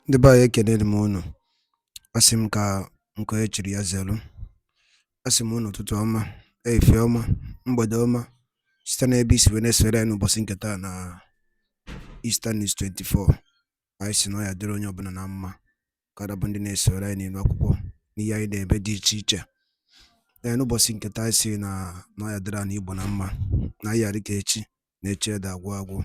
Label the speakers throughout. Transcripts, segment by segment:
Speaker 1: Ndị be anyị ekenere m unu. Asị m ka nke e chiri ya zelu. Asị m unu ụtụtụ ọma, ehihie ọma, mgbede ọma, site n'ebe isi wee na-esore anyị n'ụbọchị nke taa na Eastern News 24. Anyị si na ọ ya dịrị onye ọbụla na mma kada bụ ndị na-esore anyị n'ilu akwụkwọ n'ihe anyị na-ebe dị iche iche. N'ụbọchị nke taa anyị si na ọ ya dịrị anyị Igbo na mma na anyị yarị ka echi na echi ede agwụ agwụ.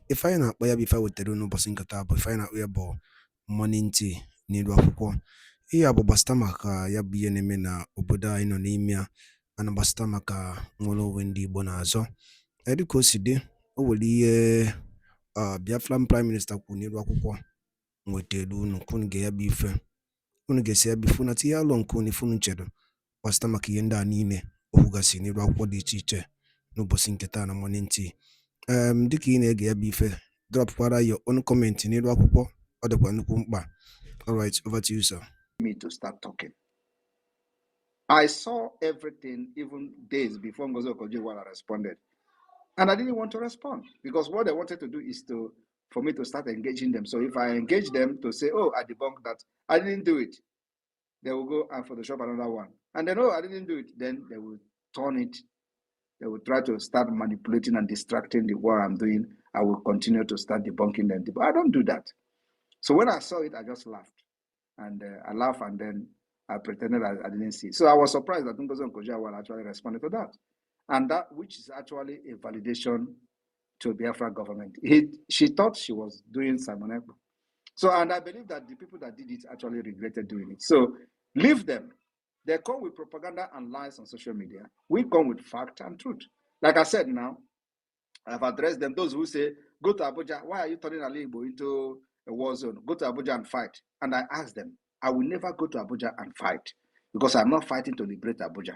Speaker 1: Ife anyị na-akpọ ya bụ ife wetara n'ụbọchị nke taa bụ ife anyị na-akpọ ya bụ morning tea n'ilu akwụkwọ. Ihe a bụ gbasịta maka ya bụ ihe na-eme na obodo anyị nọ n'ime ya, ana gbasịta maka nwere onwe ndị Igbo na-azọ. Dịka o si dị, o nwere ihe Biafran Prime Minister kwuru n'ilu akwụkwọ nwetara unu ka unu ga-ya bụ ife, unu ga-esi ya bụ ife na tinye alụ nke unu ife unu chere gbasịta maka ihe ndị a niile o kwugasị n'ilu akwụkwọ dị iche iche n'ụbọchị nke taa na morning tea. Dịka ị na-ege ya bụ ife, dropkwara your own comment n'ilu akwụkwọ, ọ dịkwa nnukwu mkpa. All right, over to you, sir.
Speaker 2: Me to start talking. I saw everything even days before Ngozi Okonjo-Iweala responded, and I didn't want to respond because what they wanted to do is for me to start engaging them. So if I engage them to say, "Oh, I debunked that, I didn't do it," they will go and Photoshop another one, and then, "Oh, I didn't do it," then they will turn it. They will try to start manipulating and distracting the work I'm doing. I will continue to start debunking them. But I don't do that. So when I saw it, I just laughed. And I laughed and then I pretended I didn't see it. So I was surprised that Ngozi Okonjo-Iweala actually responded to that. And that, which is actually a validation to Biafra government. She thought she was doing Simon Ekpa. So, and I believe that the people that did it actually regretted doing it. So leave them. They come with propaganda and lies on social media. We come with fact and truth. Like I said now, I've addressed them. Those who say, "Go to Abuja, why are you turning Ali Igbo into a war zone? Go to Abuja and fight." And I asked them, I will never go to Abuja and fight because I'm not fighting to liberate Abuja.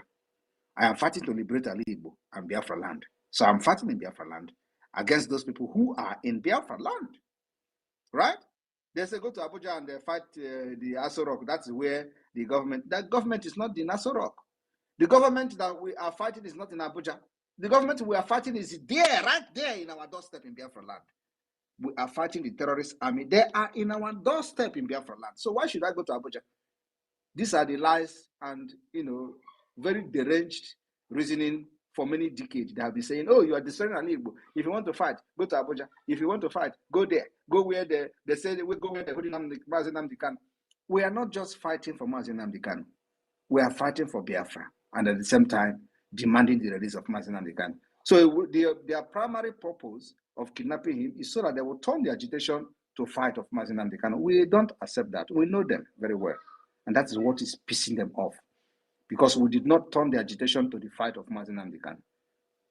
Speaker 2: I am fighting to liberate Ali Igbo and Biafra land. So I'm fighting in Biafra land against those people who are in Biafra land, right? They say go to Abuja and they fight the Aso Rock. That's where the government, that government is not in Aso Rock. The government that we are fighting is not in Abuja. The government we are fighting is there, right there in our doorstep in Biafra land. We are fighting the terrorist army. They are in our doorstep in Biafra land. So why should I go to Abuja? These are the lies and, very deranged reasoning for many decades. They have been saying, "Oh, you are destroying Ali Igbo. If you want to fight, go to Abuja. If you want to fight, go there. Go where they say we go where they're holding Mazi Nnamdi Kanu." We are not just fighting for Mazi Nnamdi Kanu. We are fighting for Biafra and at the same time demanding the release of Mazi Nnamdi Kanu. So their primary purpose of kidnapping him is so that they will turn the agitation to fight of Mazi Nnamdi Kanu. We don't accept that. We know them very well. And that is what is pissing them off. Because we did not turn the agitation to the fight of Mazi Nnamdi Kanu.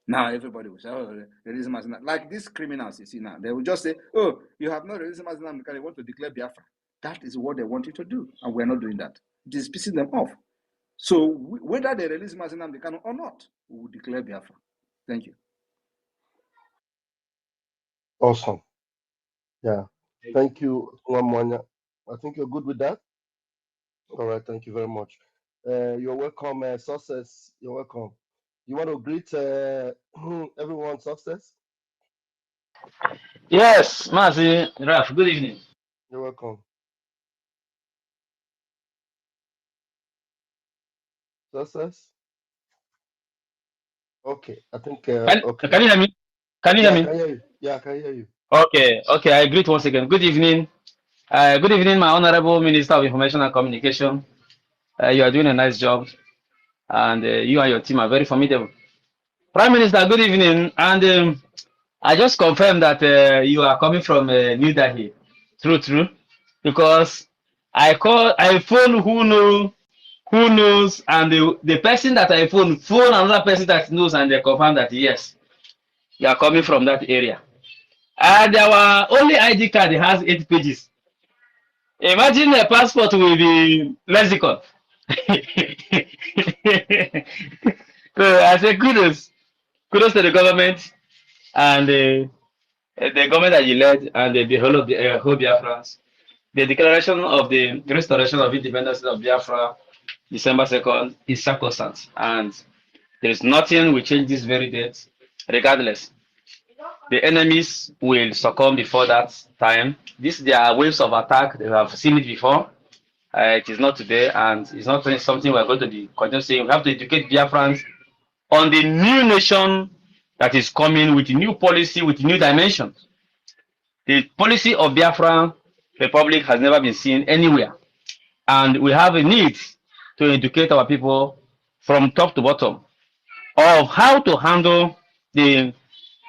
Speaker 2: Now everybody will say, "Oh, release Mazi Nnamdi." Like these criminals you see now, they will just say, "Oh, you have not released Mazi Nnamdi Kanu, you want to declare Biafra." That is what they want you to do. And we're not doing that. It is pissing them off. So whether they release Mazi Nnamdi Kanu or not, we will declare Biafra. Thank you.
Speaker 3: Awesome. Yeah. Thank you, Mwanya. I think you're good with that. All right. Thank you very much. You're welcome, Success. You're welcome. You want to greet everyone, Success?
Speaker 4: Yes, Mazi Raf, good evening.
Speaker 3: You're welcome. Success? Okay. I think. Okay.
Speaker 4: Can you hear me? Can you hear me?
Speaker 3: I can hear you. Yeah, I can hear you.
Speaker 4: Okay. I greet once again. Good evening. Good evening, my Honorable Minister of Information and Communication. You are doing a nice job, and you and your team are very formidable. Prime Minister, good evening. And I just confirmed that you are coming from New Delhi. True. Because I phone who knows, and the person that I phone another person that knows, and they confirm that yes, you are coming from that area. And our only ID card has 8 pages. Imagine a passport will be lexicon. So I say kudos to the government and the government that you led and the whole of the whole Biafrans. The declaration of the restoration of independence of Biafra, December 2nd, is sacrosanct, and there is nothing will change this very date, regardless. The enemies will succumb before that time. These they are waves of attack. They have seen it before. It is not today, and it's not something we're going to be continue saying. We have to educate Biafrans on the new nation that is coming with new policy, with new dimensions. The policy of Biafra Republic has never been seen anywhere, and we have a need to educate our people from top to bottom of how to handle the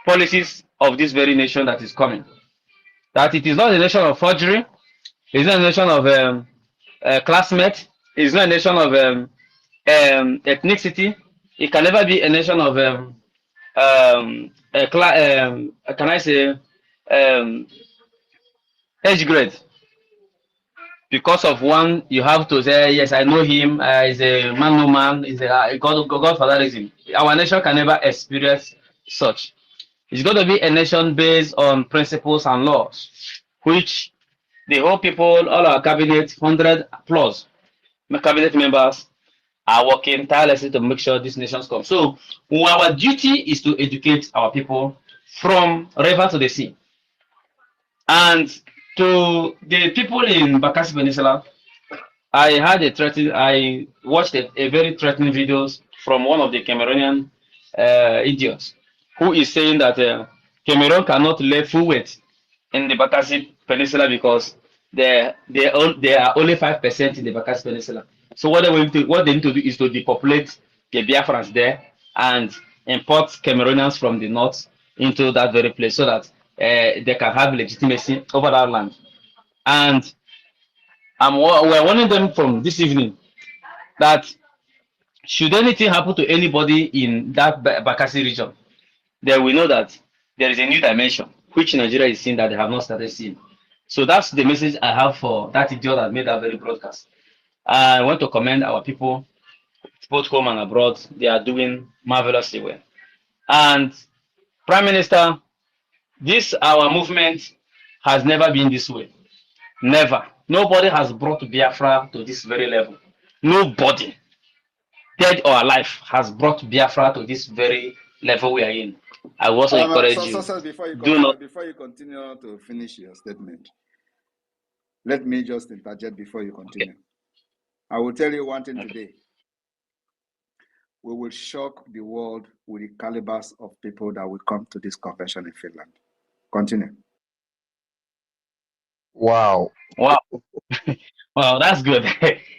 Speaker 4: policies of this very nation that is coming. That it is not a nation of forgery, it's not a nation of classmates, it's not a nation of ethnicity. It can never be a nation of can I say um, age grade. Because of one, you have to say, yes, I know him. He's a man, no man. He's a godfatherism. Our nation can never experience such. It's going to be a nation based on principles and laws, which the whole people, all our cabinet, 100 plus cabinet members are working tirelessly to make sure these nations come. So our duty is to educate our people from river to the sea. And to the people in Bakassi Peninsula, I had a threatening. I watched a very threatening videos from one of the Cameroonian idiots who is saying that Cameroon cannot lay full weight in the Bakassi Peninsula because they are only 5% in the Bakassi Peninsula. So what they need to do is to depopulate the Biafrans there and import Cameroonians from the north into that very place so that they can have legitimacy over that land. And we're warning them from this evening that should anything happen to anybody in that Bakassi region, then we know that there is a new dimension which Nigeria is seeing that they have not started seeing. So that's the message I have for that idiot that made that very broadcast. I want to commend our people, both home and abroad. They are doing marvelously well. And Prime Minister, this our movement has never been this way. Never. Nobody has brought Biafra to this very level. Nobody, dead or alive, has brought Biafra to this very level we are in. I will also encourage you. Do not.
Speaker 2: Before you continue to finish your statement, let me just interject before you continue. Okay. I will tell you one thing today. We will shock the world with the calibers of people that will come to this convention in Finland. Continue.
Speaker 3: Wow.
Speaker 4: Wow. Well, that's good.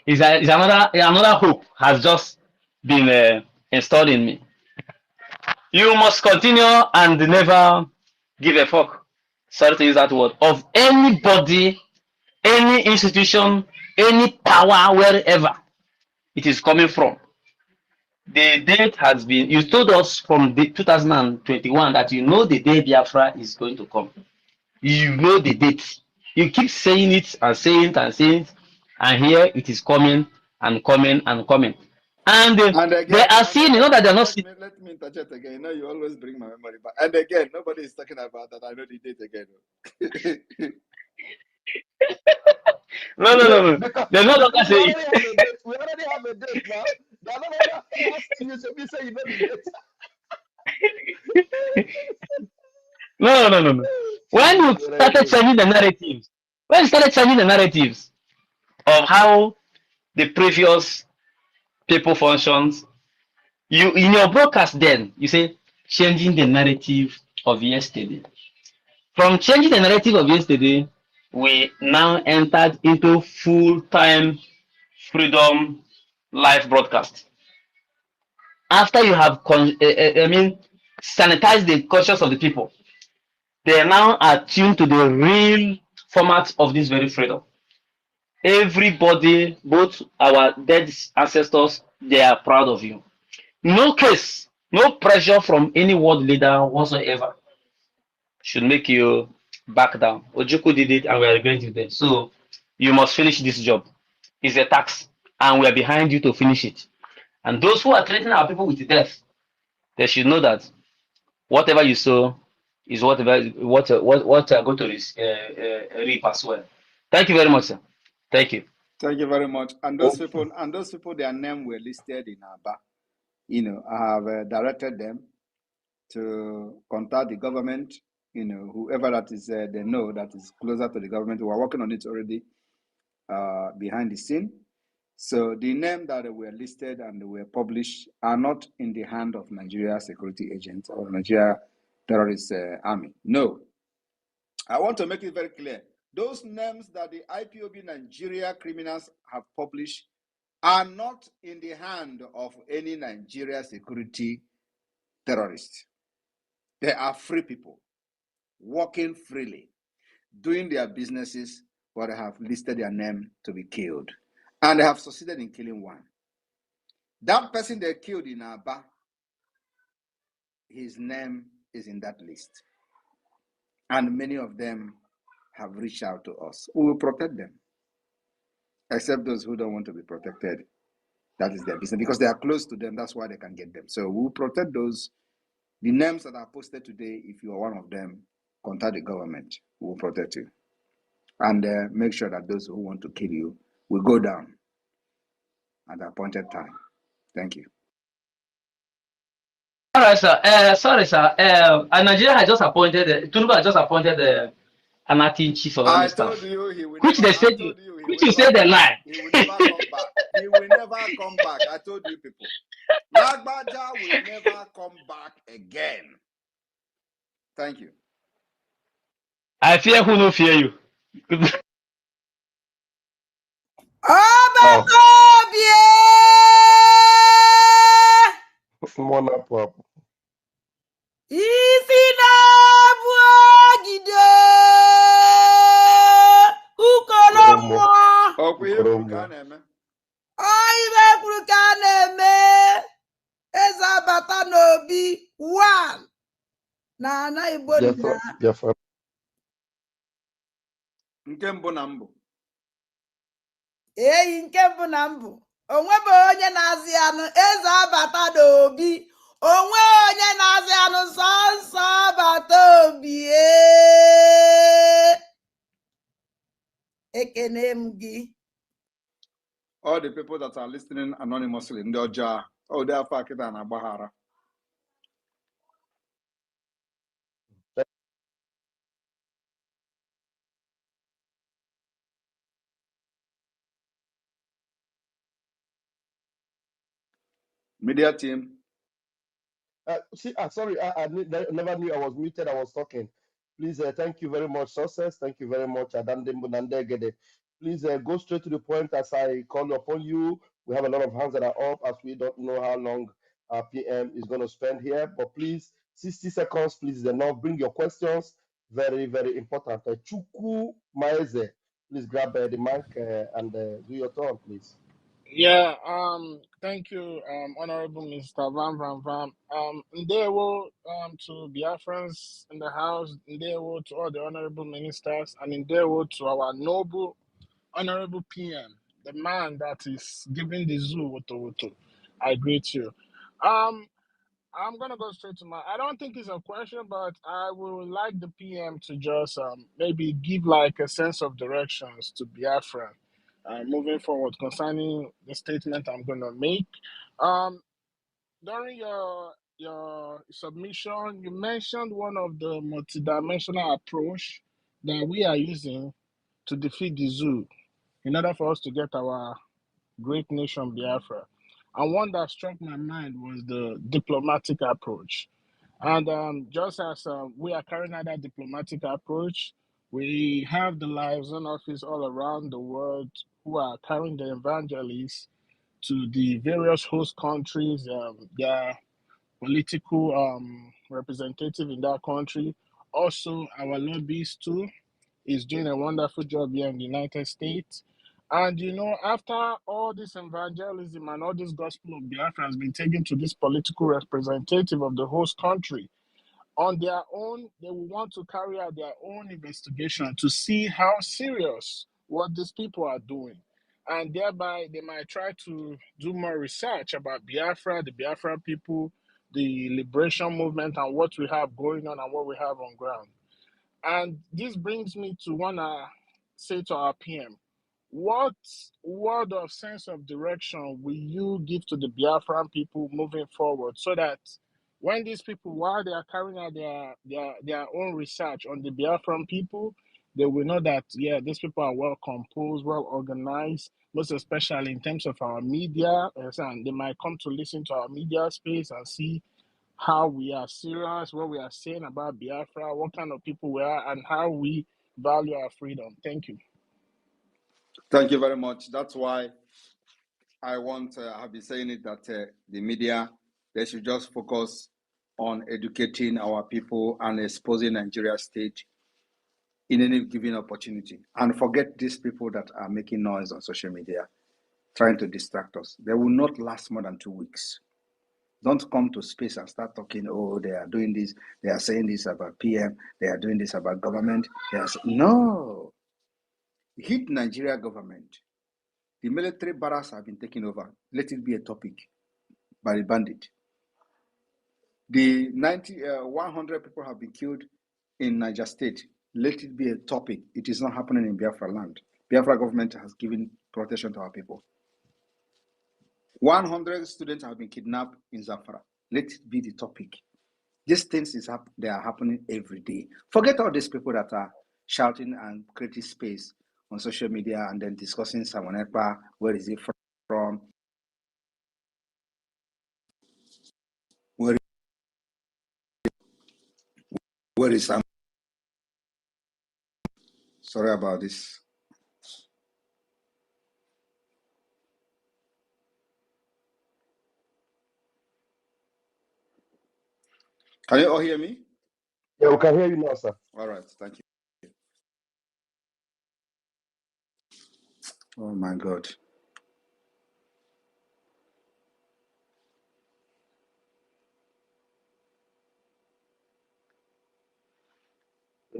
Speaker 4: It's another hope has just been installed in me. You must continue and never give a fuck. Sorry to use that word. Of anybody, any institution, any power, wherever it is coming from. The date has been, you told us from the 2021 that you know the day Biafra is going to come. You know the date. You keep saying it and saying it and saying it, and here it is coming and coming and coming. And again, they are seeing, you know that they're not seeing.
Speaker 2: Let me interject again. You know, you always bring my memory back. And again, nobody is talking about that. I know the date again.
Speaker 4: No. They're no longer saying
Speaker 3: it. We already have a date now. They're no longer asking you, so we say you know the date.
Speaker 4: No. When you started changing the narratives, of how the previous people functions, you in your broadcast then you say changing the narrative of yesterday. From changing the narrative of yesterday, we now entered into full-time freedom live broadcast. After you have sanitized the conscience of the people, they now are tuned to the real format of this very freedom. Everybody, both our dead ancestors, they are proud of you. No case, no pressure from any world leader whatsoever should make you back down. Ojukwu did it and we are going to do it. So you must finish this job. It's a tax and we are behind you to finish it. And those who are threatening our people with death, they should know that whatever you sow is what are going to reap as well. Thank you very much, sir. Thank you.
Speaker 2: Thank you very much. And those people, their names were listed in Aba. You know, I have directed them to contact the government whoever that is they know that is closer to the government. We are working on it already behind the scene. So the name that were listed and were published are not in the hand of Nigeria security agents or Nigeria terrorist army. No. I want to make it very clear. Those names that the IPOB Nigeria criminals have published are not in the hand of any Nigeria security terrorists. They are free people, working freely, doing their businesses, but they have listed their name to be killed. And they have succeeded in killing one. That person they killed in Aba, his name is in that list. And many of them have reached out to us. We will protect them, except those who don't want to be protected. That is their business, because they are close to them. That's why they can get them. So we will protect those. The names that are posted today, if you are one of them, contact the government. We will protect you. And make sure that those who want to kill you will go down at the appointed time. Thank you.
Speaker 4: All right, sir. Sorry, sir. Nigeria has just appointed, Tinubu has just appointed an acting chief of army
Speaker 2: I
Speaker 4: staff.
Speaker 2: told you he will
Speaker 4: Which
Speaker 2: never.
Speaker 4: they said, which you said they lie.
Speaker 2: He will never come back. He will never come back. I told you people. Lagbaja will never come back again. Thank you.
Speaker 4: I fear who no fear you.
Speaker 3: Mwana pop.
Speaker 5: Isi na-abụ ogide ukoro mmụọ
Speaker 2: Ọkwa ihe kwuru ka a na-eme.
Speaker 5: ibe kwuru ka a na-eme. Eze abata n'obi 1 na ana Igbo nna
Speaker 3: Biafra.
Speaker 2: Nke mbụ na mbụ.
Speaker 5: eyi nke mbụ na mbụ onwebe onye na-azị anụ eze abata n'obi, onwe onye na-azị anụ sọnsọ abata obi. Ekene m gị.
Speaker 2: All the people that are listening anonymously, ndị ọjọọ, ụdị afọ akịta na-agbaghara. Media team.
Speaker 3: Sorry, I never knew I was muted. I was talking. Please, thank you very much, Success. Thank you very much, Adandembu Nandegede. Please go straight to the point as I call upon you. We have a lot of hands that are up as we don't know how long our PM is going to spend here. But please, 60 seconds, please, is enough. Bring your questions. Very, very important. Chuku Maeze, please grab the mic and do your turn, please.
Speaker 6: Yeah, thank you, Honorable Mr. Van Van Van. Ndewo, to Biafrans in the house, Ndewo to all the honorable ministers, and Ndewo to our noble honorable PM, the man that is giving the zoo woto. I greet you. I'm gonna go straight to I don't think it's a question, but I would like the PM to just maybe give like a sense of directions to Biafra. Moving forward concerning the statement I'm going to make. During your submission, you mentioned one of the multidimensional approach that we are using to defeat the zoo in order for us to get our great nation Biafra. And one that struck my mind was the diplomatic approach. And just as we are carrying out that diplomatic approach, we have the liaison office all around the world who are carrying the evangelists to the various host countries, their political representative in that country. Also, our lobbyist too is doing a wonderful job here in the United States. And after all this evangelism and all this gospel of Biafra has been taken to this political representative of the host country, on their own, they will want to carry out their own investigation to see how serious what these people are doing. And thereby, they might try to do more research about Biafra, the Biafra people, the liberation movement, and what we have going on and what we have on ground. And this brings me to want to say to our PM, what word of sense of direction will you give to the Biafran people moving forward so that when these people, while they are carrying out their own research on the Biafran people, they will know that, yeah, these people are well composed, well organized, most especially in terms of our media. And they might come to listen to our media space and see how we are serious, what we are saying about Biafra, what kind of people we are, and how we value our freedom. Thank you.
Speaker 2: Thank you very much. That's why I've been saying it, that the media, they should just focus on educating our people and exposing Nigeria state in any given opportunity. And forget these people that are making noise on social media, trying to distract us. They will not last more than 2 weeks. Don't come to space and start talking, oh, they are doing this, they are saying this about PM, they are doing this about government. No. Hit Nigeria government. The military barracks have been taken over. Let it be a topic by the bandit. The 100 people have been killed in Niger State. Let it be a topic. It is not happening in Biafra land. Biafra government has given protection to our people. 100 students have been kidnapped in Zafara. Let it be the topic. These things they are happening every day. Forget all these people that are shouting and creating space on social media and then discussing Simon Ekpa, where is he from? Where is Sam? Sorry about this. Can you all hear me?
Speaker 3: Yeah, we can hear you now, sir.
Speaker 2: All right, thank you. Oh my God.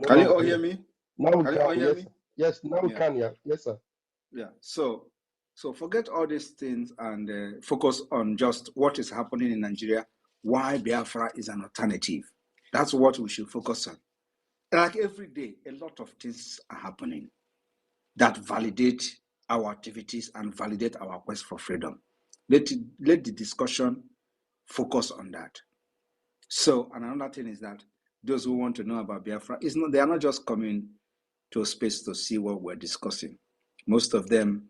Speaker 2: Can you all hear me?
Speaker 3: Now we
Speaker 2: Can you
Speaker 3: can,
Speaker 2: all hear
Speaker 3: yes,
Speaker 2: me?
Speaker 3: sir. Yes, now we
Speaker 2: Yeah.
Speaker 3: can, yeah. Yes, sir.
Speaker 2: Yeah. So forget all these things and focus on just what is happening in Nigeria, why Biafra is an alternative. That's what we should focus on. Like every day, a lot of things are happening that validate our activities and validate our quest for freedom. Let the discussion focus on that. So, and another thing is that those who want to know about Biafra, they are not just coming to a space to see what we're discussing. Most of them,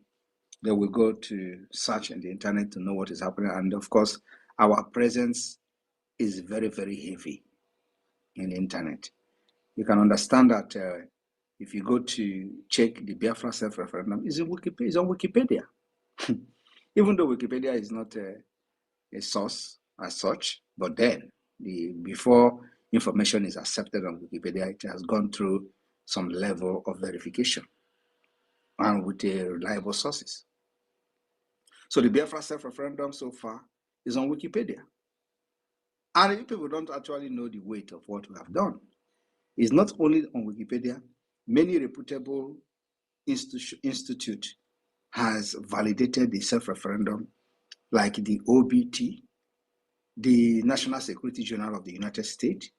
Speaker 2: they will go to search in the internet to know what is happening. And of course, our presence is very, very heavy in the internet. You can understand that if you go to check the Biafra self-referendum, it's on Wikipedia. Even though Wikipedia is not a source as such, but then before information is accepted on Wikipedia, it has gone through some level of verification and with reliable sources. So the Biafra self-referendum so far is on Wikipedia. And if people don't actually know the weight of what we have done, it's not only on Wikipedia, many reputable institute has validated the self-referendum, like the OBT, the National Security Journal of the United States.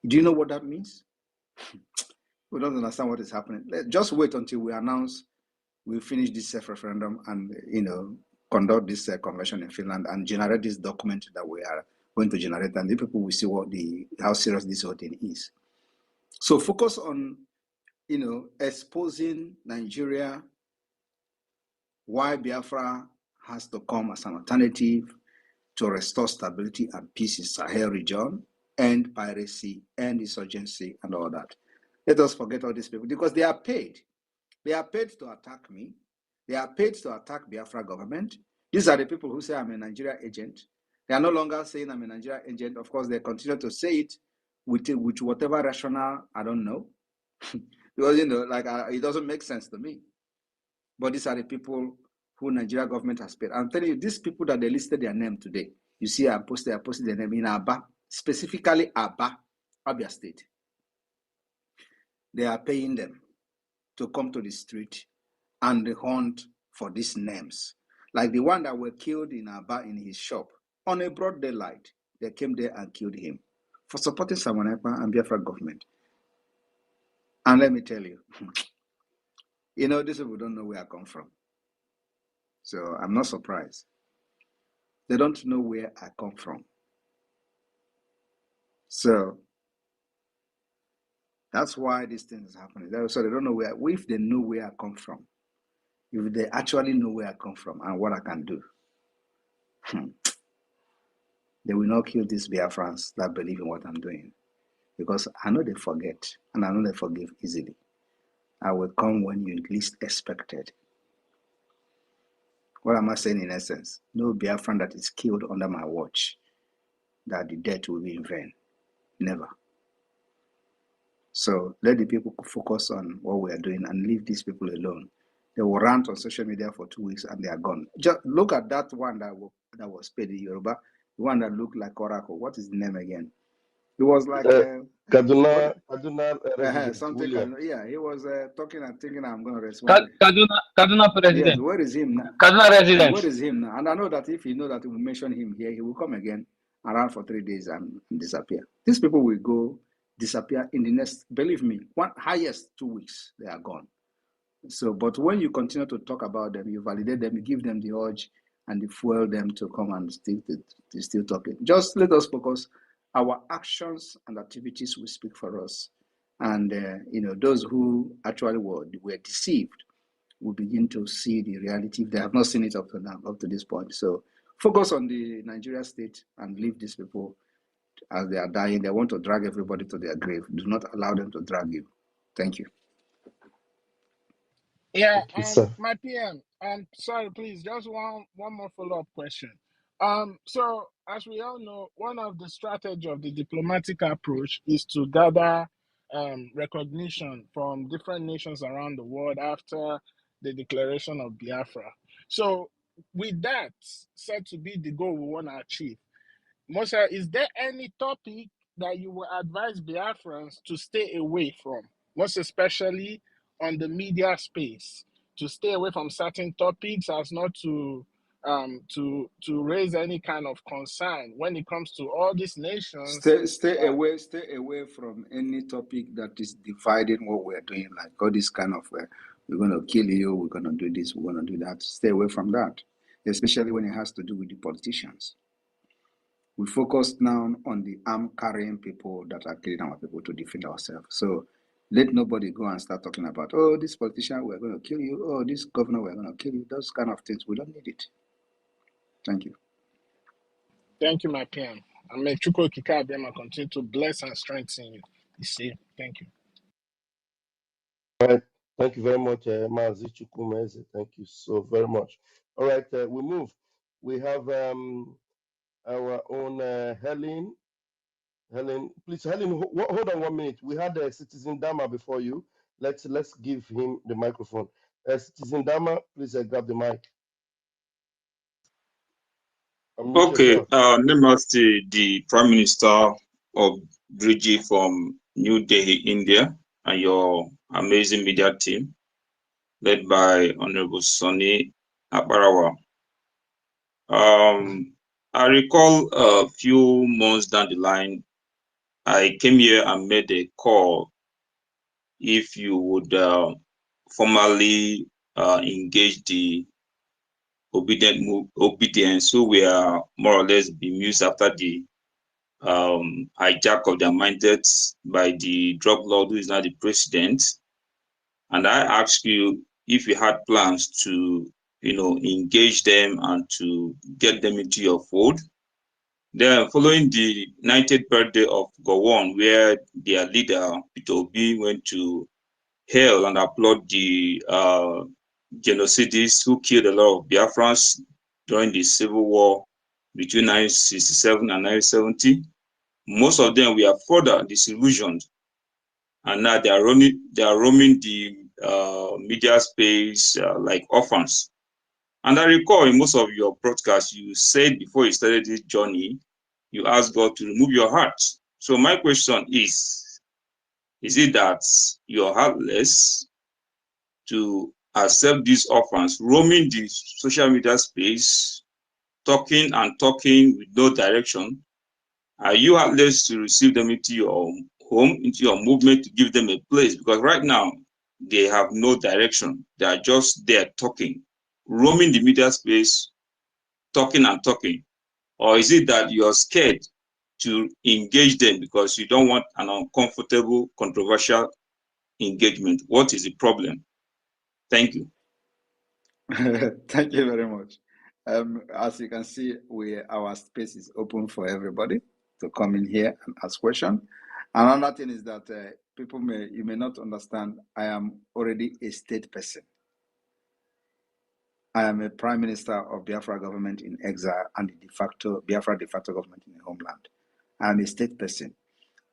Speaker 2: Do you know what that means? We don't understand what is happening. Just wait until we finish this self-referendum and conduct this convention in Finland and generate this document that we are going to generate, and the people will see how serious this whole thing is. So focus on exposing Nigeria, why Biafra has to come as an alternative to restore stability and peace in Sahel region, end piracy, end insurgency, and all that. Let us forget all these people because they are paid. They are paid to attack me. They are paid to attack Biafra government. These are the people who say I'm a Nigeria agent. They are no longer saying I'm a Nigeria agent. Of course, they continue to say it with whatever rationale, I don't know. Because, it doesn't make sense to me. But these are the people who Nigeria government has paid. I'm telling you, these people that they listed their name today, you see I posted their name in Aba, specifically Aba, Abia State. They are paying them to come to the street and hunt for these names. Like the one that were killed in Aba in his shop on a broad daylight. They came there and killed him for supporting Simon Ekpa and Biafra government. And let me tell you, these people don't know where I come from. So I'm not surprised. They don't know where I come from. So that's why this thing is happening. So they don't know where, if they know where I come from, if they actually know where I come from and what I can do, they will not kill these Biafrans that believe in what I'm doing. Because I know they forget, and I know they forgive easily. I will come when you least expected. What am I saying in essence? No Biafran that is killed under my watch, that the death will be in vain. Never. So let the people focus on what we are doing and leave these people alone. They will rant on social media for 2 weeks and they are gone. Just look at that one that was paid in Yoruba, the one that looked like Oracle. What is the name again? It was like
Speaker 3: Kaduna resident
Speaker 2: something.
Speaker 3: William.
Speaker 2: Yeah, he was talking and thinking I'm going to respond.
Speaker 4: Kaduna
Speaker 2: Yes,
Speaker 4: president.
Speaker 2: where is him now?
Speaker 4: Kaduna
Speaker 2: Where
Speaker 4: resident.
Speaker 2: is him now? And I know that if he know that we mention him here, he will come again around for 3 days and disappear. These people will go disappear in the next, believe me, one highest 2 weeks, they are gone. So, but when you continue to talk about them, you validate them, you give them the urge and you fuel them to come and still talking. Just let us focus. Our actions and activities will speak for us. And, those who actually were deceived will begin to see the reality if they have not seen it up to now, up to this point. So focus on the Nigeria state and leave these people as they are dying. They want to drag everybody to their grave. Do not allow them to drag you. Thank you.
Speaker 6: Yeah,
Speaker 3: Yes, sir.
Speaker 6: my PM. Sorry, please, just one more follow-up question. So as we all know, one of the strategy of the diplomatic approach is to gather recognition from different nations around the world after the declaration of Biafra. So with that said to be the goal we want to achieve, Moshe, is there any topic that you will advise Biafrans to stay away from, most especially on the media space, to stay away from certain topics as not to raise any kind of concern when it comes to all these nations?
Speaker 2: Stay away from any topic that is dividing what we're doing, like all this kind of we're going to kill you, we're going to do this, we're going to do that. Stay away from that, especially when it has to do with the politicians. We focus now on the arm carrying people that are killing our people to defend ourselves. So let nobody go and start talking about, oh, this politician, we're going to kill you. Oh, this governor, we're going to kill you. Those kind of things. We don't need it. Thank you.
Speaker 6: Thank you, my PM. And may Chukwu Okike Abiyama continue to bless and strengthen you. You see, thank you.
Speaker 3: All right. Thank you very much, Mazi Chukwumeze. Thank you so very much. All right, we move. We have our own Helen. Helen, please, Helen, hold on 1 minute. We had Citizen Dama before you. Let's give him the microphone. Citizen Dama, please grab the mic. Unmute
Speaker 7: Okay,
Speaker 3: yourself.
Speaker 7: Namaste, the Prime Minister of Briji from New Delhi, India, and your amazing media team, led by Honorable Sonny Aparawa. I recall a few months down the line, I came here and made a call if you would formally engage the obedience, so we are more or less bemused after the hijack of their mindsets by the drug lord who is now the president. And I asked you if you had plans to, engage them and to get them into your fold. Then, following the 90th birthday of Gowon, where their leader, Peter Obi, went to hail and applaud the genocidists who killed a lot of Biafrans during the civil war between 1967 and 1970. Most of them were further disillusioned, and now they are roaming the media space like orphans. And I recall in most of your broadcasts, you said before you started this journey, you asked God to remove your heart. So my question is it that you're heartless to accept these orphans roaming the social media space, talking and talking with no direction? Are you heartless to receive them into your home, into your movement, to give them a place? Because right now, they have no direction. They are just there talking, roaming the media space, talking and talking. Or is it that you're scared to engage them because you don't want an uncomfortable, controversial engagement? What is the problem? Thank you.
Speaker 2: Thank you very much. As you can see, our space is open for everybody to come in here and ask questions. Another thing is that you may not understand, I am already a state person. I am a prime minister of Biafra government in exile and the Biafra de facto government in the homeland. I am a state person,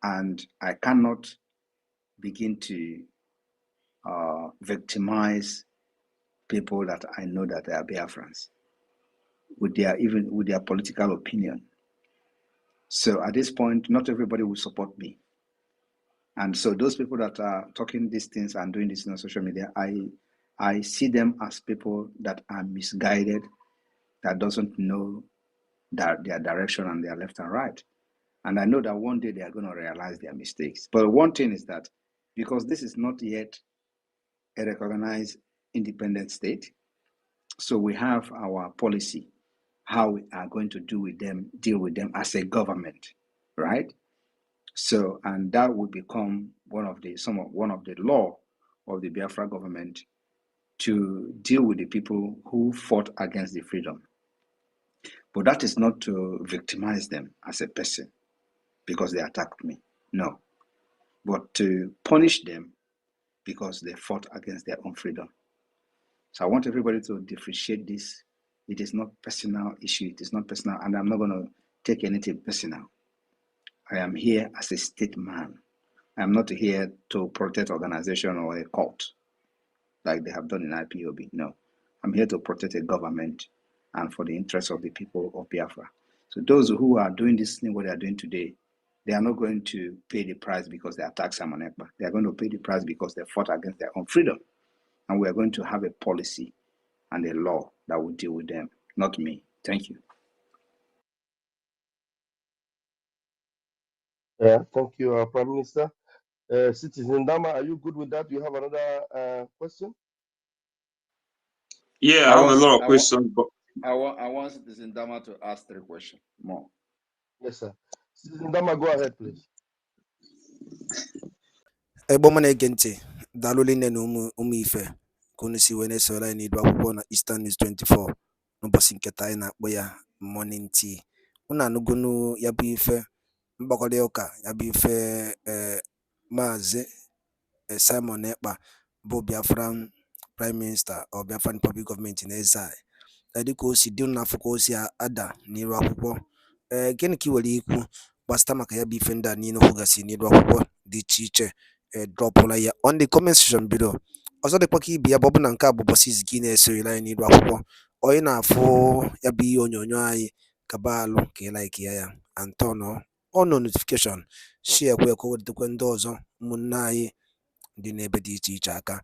Speaker 2: and I cannot begin to victimize people that I know that they are Biafrans with their political opinion. So at this point, not everybody will support me. And so those people that are talking these things and doing this on social media, I see them as people that are misguided, that doesn't know their direction and their left and right. And I know that one day they are going to realize their mistakes. But one thing is that because this is not yet a recognized independent state, so we have our policy, how we are going to deal with them as a government, right? So, and that will become one of the law of the Biafra government to deal with the people who fought against the freedom. But that is not to victimize them as a person because they attacked me, no, but to punish them because they fought against their own freedom. So I want everybody to differentiate this. It is not personal issue. It is not personal, and I'm not going to take anything personal. I am here as a state man. I'm not here to protect organization or a cult like they have done in IPOB. No, I'm here to protect a government and for the interests of the people of Biafra. So those who are doing this thing, what they are doing today, they are not going to pay the price because they attack Simon Ekpa. They are going to pay the price because they fought against their own freedom. And we are going to have a policy and a law that will deal with them, not me. Thank you.
Speaker 3: Yeah, thank you, Prime Minister. Citizen Dama, are you good with that? Do you have another question?
Speaker 7: Yeah, I have a lot of questions, but
Speaker 2: I want Citizen Dama to ask 3 questions more.
Speaker 3: Yes, sir. Citizen Dama, go ahead, please.
Speaker 1: Egbo m na-ege ntị, daalụ nne na ụmụ ife ka unu si wee na-esoro anyị n'idu akwụkwọ na Eastern News 24 n'ụbọchị nke taa anyị na-akpọ ya morning tea. Unu anụgonu ya bụ ife mgbakọrịta ụka ya bụ ife Maazị Simon Ekpa bụ Biafran Prime Minister or Biafran Public Government in exile dịka o si dị n'afọ ka o si ada n'iru akwụkwọ. Gịnị ka ị nwere ikwu gbasịta maka ya bụ ife ndị a niile kwugasị n'iru akwụkwọ dị iche iche dropụla ya on the comment section below. Ọzọ dịkwa ka ibe ya bụ na nke a bụ ụbọchị izizi gị na-esorela anyị n'iru akwụkwọ, onye na-afụ ya bụ ihe onyonyo anyị kaba alụ ka ị like ya and turn on notification, share kwe ka o wetakwa ndị ọzọ ụmụnne anyị dị n'ebe dị iche iche aka.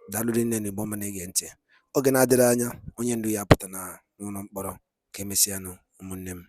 Speaker 1: Daalụ nne na Igbo ọma na-ege ntị. Oge na-adịrị anya onye ndu ya apụta n'ụlọ mkpọrọ. Ka emesịanụ ụmụnne m.